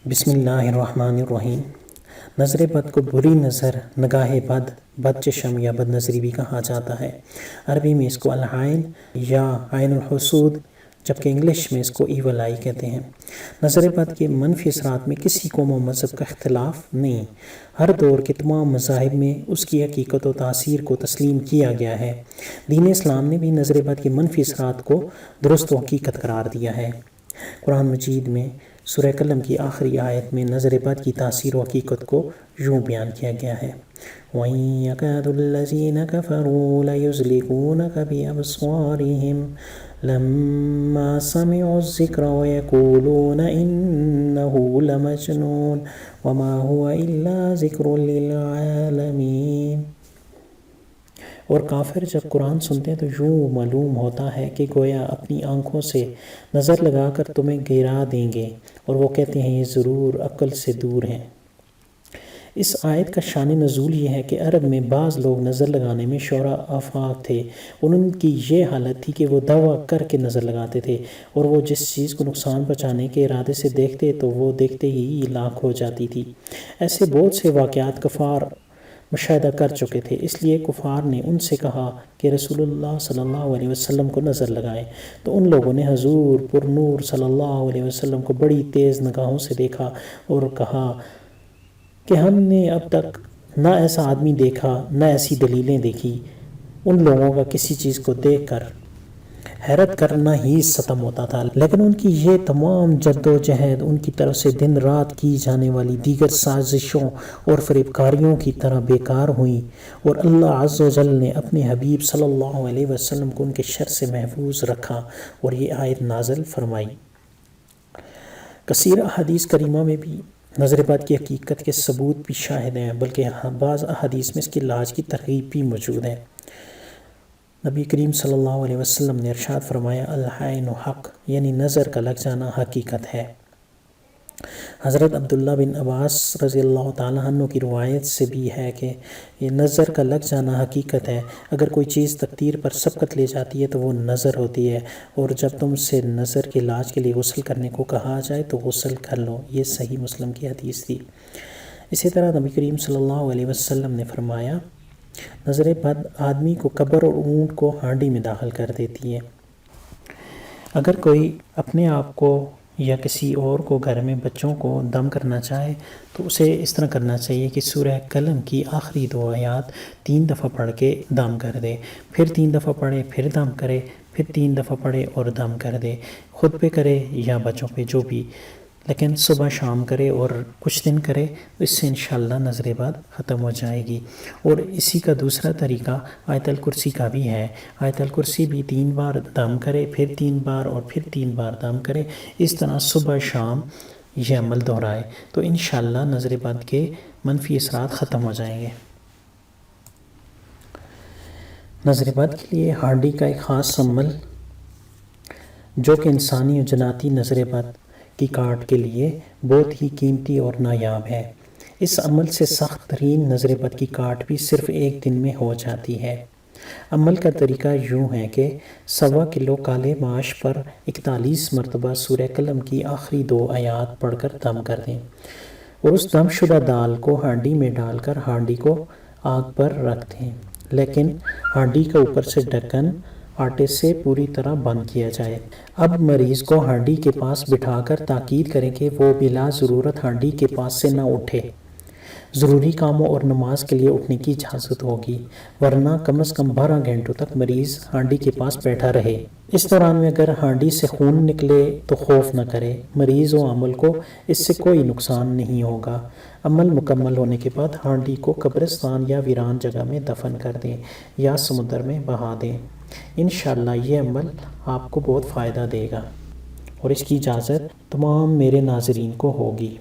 بسم اللہ الرحمن الرحیم۔ نظر بد کو بری نظر، نگاہ بد، بد چشم یا بد نظری بھی کہا جاتا ہے۔ عربی میں اس کو العین یا عین الحسود جبکہ انگلش میں اس کو ایول آئی کہتے ہیں۔ نظر بد کے منفی اثرات میں کسی قوم و مذہب کا اختلاف نہیں، ہر دور کے تمام مذاہب میں اس کی حقیقت و تاثیر کو تسلیم کیا گیا ہے۔ دین اسلام نے بھی نظر بد کے منفی اثرات کو درست و حقیقت قرار دیا ہے۔ قرآن مجید میں سورہ قلم کی آخری آیت میں نظر بد کی تاثیر و حقیقت کو یوں بیان کیا گیا ہے: وَإِن يَكَادُ الَّذِينَ كَفَرُوا لَيُزْلِقُونَكَ بِأَبْصَارِهِمْ لَمَّا سَمِعُوا الذِّكْرَ وَيَقُولُونَ إِنَّهُ لَمَجْنُونٌ وَمَا هُوَ إِلَّا ذِكْرٌ لِّلْعَالَمِينَ۔ اور کافر جب قرآن سنتے ہیں تو یوں معلوم ہوتا ہے کہ گویا اپنی آنکھوں سے نظر لگا کر تمہیں گرا دیں گے، اور وہ کہتے ہیں یہ ضرور عقل سے دور ہیں۔ اس آیت کا شان نزول یہ ہے کہ عرب میں بعض لوگ نظر لگانے میں شعراء آفاق تھے، اور ان کی یہ حالت تھی کہ وہ دعویٰ کر کے نظر لگاتے تھے، اور وہ جس چیز کو نقصان پہنچانے کے ارادے سے دیکھتے تو وہ دیکھتے ہی لاکھ ہو جاتی تھی۔ ایسے بہت سے واقعات کفار مشاہدہ کر چکے تھے، اس لیے کفار نے ان سے کہا کہ رسول اللہ صلی اللہ علیہ وسلم کو نظر لگائیں، تو ان لوگوں نے حضور پر نور صلی اللہ علیہ وسلم کو بڑی تیز نگاہوں سے دیکھا اور کہا کہ ہم نے اب تک نہ ایسا آدمی دیکھا نہ ایسی دلیلیں دیکھی۔ ان لوگوں کا کسی چیز کو دیکھ کر حیرت کرنا ہی ستم ہوتا تھا، لیکن ان کی یہ تمام جد و جہد ان کی طرف سے دن رات کی جانے والی دیگر سازشوں اور فریبکاریوں کی طرح بیکار ہوئیں، اور اللہ عز و جل نے اپنے حبیب صلی اللہ علیہ وسلم کو ان کے شر سے محفوظ رکھا اور یہ آیت نازل فرمائی۔ کثیر احادیث کریمہ میں بھی نظر بد کی حقیقت کے ثبوت بھی شاہد ہیں، بلکہ بعض احادیث میں اس کے علاج کی ترغیب بھی موجود ہے۔ نبی کریم صلی اللہ علیہ وسلم نے ارشاد فرمایا: العین حق، یعنی نظر کا لگ جانا حقیقت ہے۔ حضرت عبداللہ بن عباس رضی اللہ تعالیٰ عنہ کی روایت سے بھی ہے کہ یہ نظر کا لگ جانا حقیقت ہے۔ اگر کوئی چیز تقدیر پر سبقت لے جاتی ہے تو وہ نظر ہوتی ہے، اور جب تم سے نظر کے علاج کے لیے غسل کرنے کو کہا جائے تو غسل کر لو۔ یہ صحیح مسلم کی حدیث تھی۔ اسی طرح نبی کریم صلی اللہ علیہ وسلم نے فرمایا: نظر بد آدمی کو قبر اور اونٹ کو ہانڈی میں داخل کر دیتی ہے۔ اگر کوئی اپنے آپ کو یا کسی اور کو گھر میں بچوں کو دم کرنا چاہے تو اسے اس طرح کرنا چاہیے کہ سورہ قلم کی آخری 2 آیات 3 دفعہ پڑھ کے دم کر دے، پھر 3 دفعہ پڑھے، پھر دم کرے، پھر 3 دفعہ پڑھے اور دم کر دے، خود پہ کرے یا بچوں پہ، جو بھی، لیکن صبح شام کرے اور کچھ دن کرے تو اس سے انشاءاللہ نظر بد ختم ہو جائے گی۔ اور اسی کا دوسرا طریقہ آیت الکرسی کا بھی ہے۔ آیت الکرسی بھی 3 بار دم کرے، پھر 3 بار اور پھر 3 بار دم کرے، اس طرح صبح شام یہ عمل دہرائے تو انشاءاللہ نظر بد کے منفی اثرات ختم ہو جائیں گے۔ نظر بد کے لیے ہانڈی کا ایک خاص عمل جو کہ انسانی اور جناتی نظر بد کی کاٹ کے لیے بہت ہی قیمتی اور نایاب ہے۔ اس عمل سے سخت ترین نظر بد کی کاٹ بھی صرف 1 دن میں ہو جاتی ہے۔ عمل کا طریقہ یوں ہے کہ 1.25 کلو کالے ماش پر 41 مرتبہ سورہ قلم کی آخری 2 آیات پڑھ کر دم کر دیں، اور اس دم شدہ دال کو ہانڈی میں ڈال کر ہانڈی کو آگ پر رکھ دیں، لیکن ہانڈی کا اوپر سے ڈھکن آٹے سے پوری طرح بند کیا جائے۔ اب مریض کو ہانڈی کے پاس بٹھا کر تاکید کریں کہ وہ بلا ضرورت ہانڈی کے پاس سے نہ اٹھے۔ ضروری کاموں اور نماز کے لیے اٹھنے کی اجازت ہوگی، ورنہ کم از کم 12 گھنٹوں تک مریض ہانڈی کے پاس بیٹھا رہے۔ اس دوران میں اگر ہانڈی سے خون نکلے تو خوف نہ کرے، مریض و عامل کو اس سے کوئی نقصان نہیں ہوگا۔ عمل مکمل ہونے کے بعد ہانڈی کو قبرستان یا ویران جگہ میں دفن کر دیں یا سمندر میں بہا دیں۔ انشاءاللہ یہ عمل آپ کو بہت فائدہ دے گا، اور اس کی اجازت تمام میرے ناظرین کو ہوگی۔